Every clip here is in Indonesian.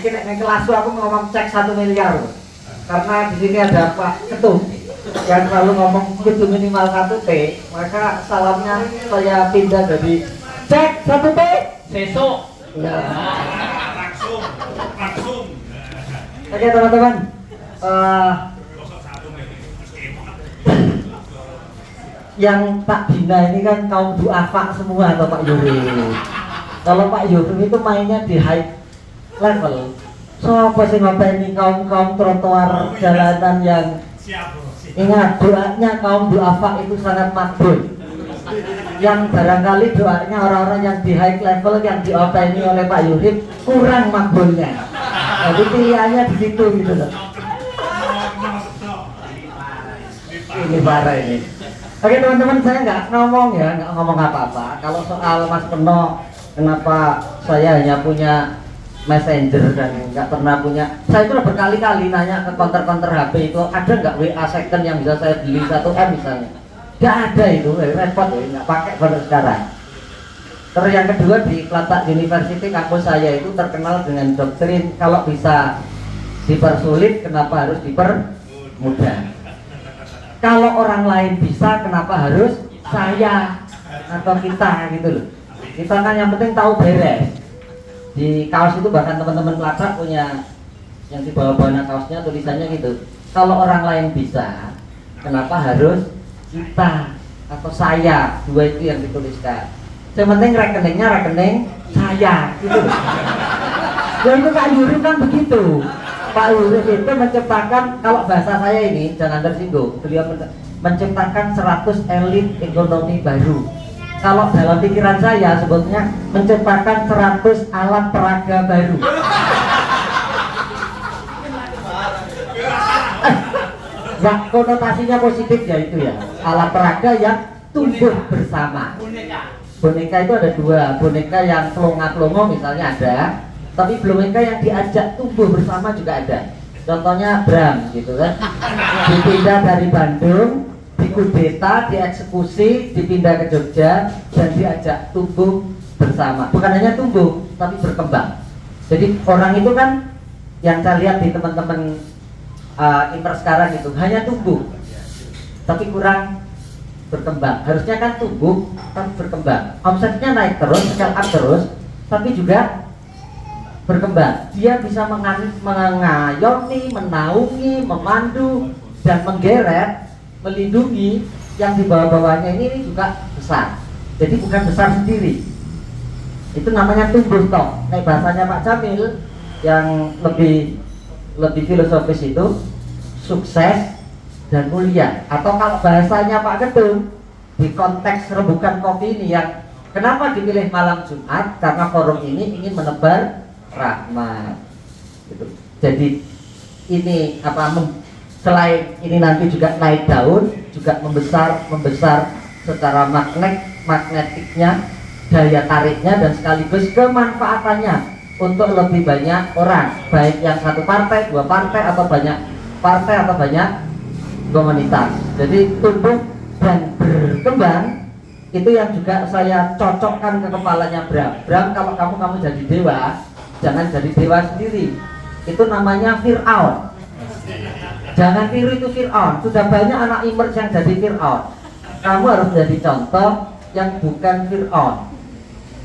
iki nek kelas aku ngomong cek 1 miliar. Karena di sini ada Pak Ketum yang selalu ngomong kudu minimal 1 T, maka salamnya saya pindah dari cek 1 T Sesuk. ya. Langsung. Oke teman-teman, yang Pak Dina ini kan kaum duafa semua atau Pak Yuri. Kalau Pak Yuri itu mainnya di high level. Siapa sih ngopeni kaum trotoar jalanan yang ingat doanya kaum duafa itu sangat makbul. Yang barangkali doanya orang-orang yang di high level yang diopeni oleh Pak Yuri kurang makbulnya. Jadi pilihannya di situ gitu loh. Ini parah ini. Oke teman-teman, saya nggak ngomong apa-apa. Kalau soal Mas Peno, kenapa saya hanya punya messenger dan nggak pernah punya, saya itu berkali-kali nanya ke counter HP itu ada nggak WA second yang bisa saya beli 1M misalnya. Nggak ada itu, repot ya, nggak pakai pada sekarang. Terus yang kedua, di Klatak University kampus saya itu terkenal dengan doktrin kalau bisa dipersulit kenapa harus dipermudah. Kalau orang lain bisa kenapa harus saya atau kita gitu loh. Kita kan yang penting tahu beres. Di kaos itu bahkan teman-teman Klatak punya yang di bawah-bawahnya kaosnya tulisannya gitu. Kalau orang lain bisa kenapa harus kita atau saya, dua itu yang dituliskan. Yang penting rekeningnya rekening saya gitu. Ya itu Pak Yuri kan begitu. Pak Yuri itu menciptakan, kalau bahasa saya ini jangan tersinggung, beliau menciptakan 100 elit ekonomi baru. Kalau dalam pikiran saya sebetulnya menciptakan 100 alat peraga baru. Ya konotasinya positif ya itu ya, alat peraga yang tumbuh bersama. Boneka itu ada dua, boneka yang pelongo misalnya ada, tapi boneka yang diajak tumbuh bersama juga ada. Contohnya Bram gitu kan, dipindah dari Bandung, dikudeta, dieksekusi, dipindah ke Jogja dan diajak tumbuh bersama. Bukan hanya tumbuh, tapi berkembang. Jadi orang itu kan yang saya lihat di teman-teman Inter sekarang itu hanya tumbuh, tapi kurang berkembang. Harusnya kan tumbuh tapi berkembang, omsetnya naik terus, scale up terus, tapi juga berkembang. Dia bisa mengayomi, menaungi, memandu dan menggeret, melindungi yang di bawah-bawahnya ini juga besar. Jadi bukan besar sendiri. Itu namanya tumbuh toh. Kayak bahasanya Pak Jamil yang lebih filosofis itu sukses dan mulia. Atau kalau bahasanya Pak Ketum di konteks rembukan kopi ini yang kenapa dipilih malam Jumat, karena forum ini ingin menebar rahmat gitu. Jadi ini selain ini nanti juga naik daun, juga membesar secara magnetiknya, daya tariknya dan sekaligus kemanfaatannya untuk lebih banyak orang, baik yang satu partai, dua partai atau banyak partai atau banyak komunitas. Jadi tumbuh dan berkembang itu yang juga saya cocokkan ke kepalanya Bram, kalau kamu jadi dewa, jangan jadi dewa sendiri. Itu namanya Fir'aun. Jangan tiru itu Fir'aun. Sudah banyak anak emerge yang jadi Fir'aun. Kamu harus menjadi contoh yang bukan Fir'aun,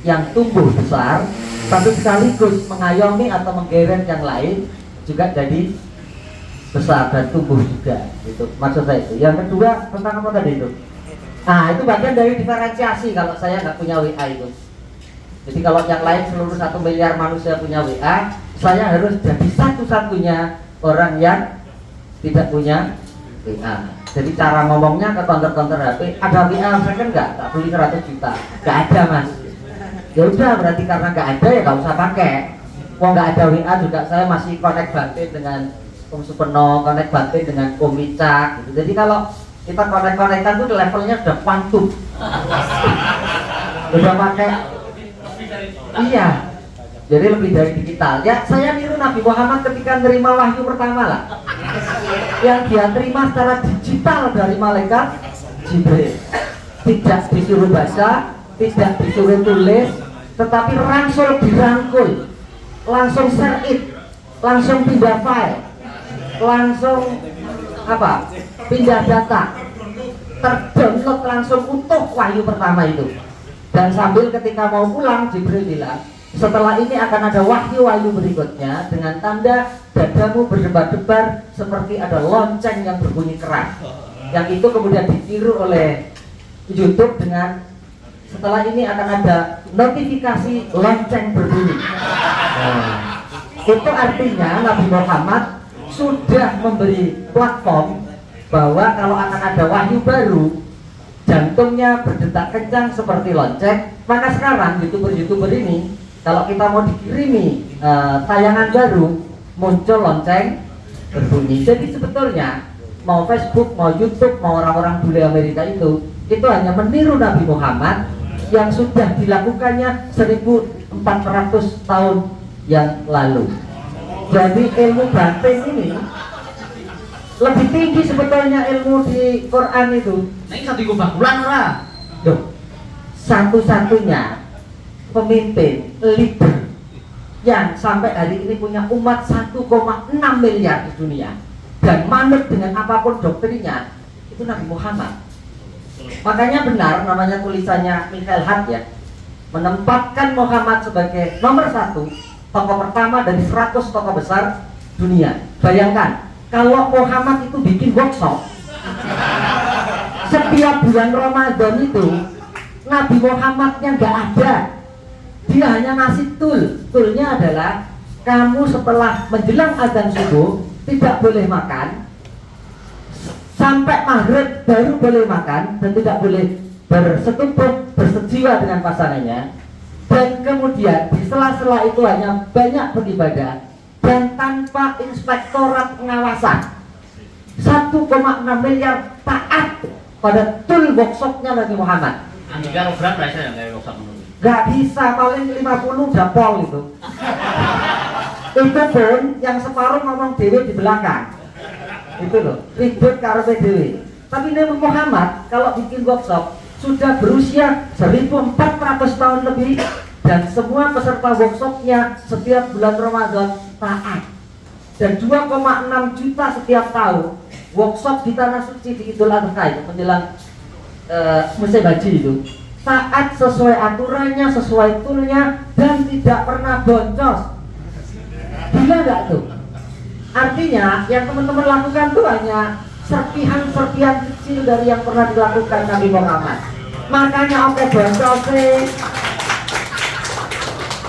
yang tumbuh besar tapi sekaligus mengayomi atau menggeret yang lain juga jadi besar dan tumbuh juga. Itu maksud saya itu. Yang kedua tentang apa tadi itu? Nah itu bagian dari diferensiasi kalau saya nggak punya WA itu. Jadi kalau yang lain seluruh 1 miliar manusia punya WA, saya harus jadi satu-satunya orang yang tidak punya WA. Jadi cara ngomongnya ke counter HP, ada WA saya kan tak beli 100 juta, nggak ada mas. Ya udah berarti karena nggak ada ya nggak usah pakai. Wong nggak ada WA juga saya masih connect batin dengan Om Supeno, connect batin dengan Om Wicak gitu. Jadi kalau kita connect-connectan tuh levelnya sudah kuantum. Udah pakai. Iya. Jadi lebih dari digital. Ya saya niru Nabi Muhammad ketika menerima wahyu pertama lah. Yang dia terima secara digital dari malaikat Jibril. Tidak disuruh baca, tidak disuruh tulis, tetapi langsung dirangkul, langsung share it, langsung pindah file, langsung apa? Pindah data, terdownload langsung utuh wahyu pertama itu. Dan sambil ketika mau pulang, Jibril bilang, setelah ini akan ada wahyu-wahyu berikutnya dengan tanda dadamu berdebar-debar seperti ada lonceng yang berbunyi keras. Yang itu kemudian ditiru oleh YouTube dengan setelah ini akan ada notifikasi lonceng berbunyi. Itu artinya Nabi Muhammad sudah memberi platform bahwa kalau akan ada wahyu baru, jantungnya berdetak kencang seperti lonceng. Maka sekarang YouTuber ini, kalau kita mau dikirimi tayangan baru, muncul lonceng berbunyi. Jadi sebetulnya mau Facebook, mau YouTube, mau orang-orang bule Amerika itu hanya meniru Nabi Muhammad yang sudah dilakukannya 1400 tahun yang lalu. Jadi ilmu batin ini lebih tinggi sebetulnya ilmu di Quran itu. Nah ini satu kubah bulan ora. Loh, satu-satunya pemimpin leader yang sampai hari ini punya umat 1,6 miliar di dunia dan manut dengan apapun doktrinnya itu Nabi Muhammad. Makanya benar namanya tulisannya Michael Hart ya, menempatkan Muhammad sebagai nomor 1 tokoh pertama dari 100 tokoh besar dunia. Bayangkan kalau Muhammad itu bikin workshop setiap bulan Ramadan itu, Nabi Muhammadnya nggak ada. Dia hanya ngasih toolnya adalah kamu setelah menjelang azan subuh tidak boleh makan sampai maghrib, baru boleh makan dan tidak boleh bersetubuh bersejiwa dengan pasangannya. Dan kemudian di sela-sela itu hanya banyak beribadah dan tanpa inspektorat pengawasan. 1,6 miliar taat pada tool workshopnya Nabi Muhammad. Andika program berasa ya kayak workshop menurut. Gak bisa, paling 50 udah pol itu. Itu pun yang separuh ngomong dewe di belakang. Itu loh, ribut karepe dewe. Tapi Nabi Muhammad kalau bikin workshop sudah berusia 1400 tahun lebih dan semua peserta workshopnya setiap bulan Ramadan taat. Dan 2,6 juta setiap tahun workshop di Tanah Suci di Idul Adha itu menjelang musim haji itu taat sesuai aturannya, sesuai toolnya dan tidak pernah boncos. Gila nggak tuh? Artinya yang teman-teman lakukan tuh hanya serpihan-serpihan kecil dari yang pernah dilakukan Nabi Muhammad. Makanya oke boncos sih,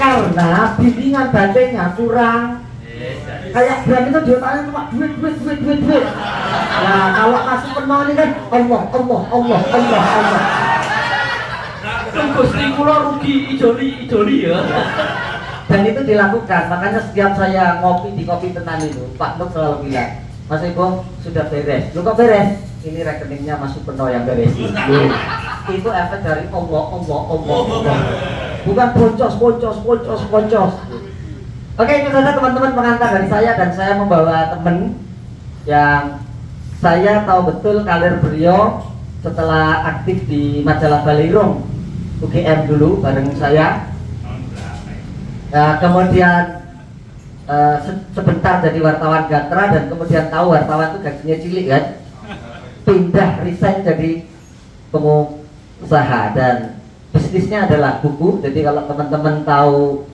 karena bimbingan batinnya kurang. Kayak brand itu di otaknya cuma duit. Nah kalau kasih penuh ini kan Allah. Gusti kula rugi ijoli ya. Dan itu dilakukan, makanya setiap saya ngopi di Kopi Tenan itu Pak Nuk selalu bilang, Mas Ibu sudah beres. Lu kok beres? Ini rekeningnya masuk penuh yang beres. Itu efek dari Allah. Bukan boncos. Oke, itu saja teman-teman pengantar dari saya, dan saya membawa teman yang saya tahu betul karir beliau setelah aktif di majalah Balirung UGM dulu bareng saya. Kemudian sebentar jadi wartawan Gatra dan kemudian tahu wartawan itu gajinya cilik kan, pindah resign jadi pengusaha dan bisnisnya adalah buku. Jadi kalau teman-teman tahu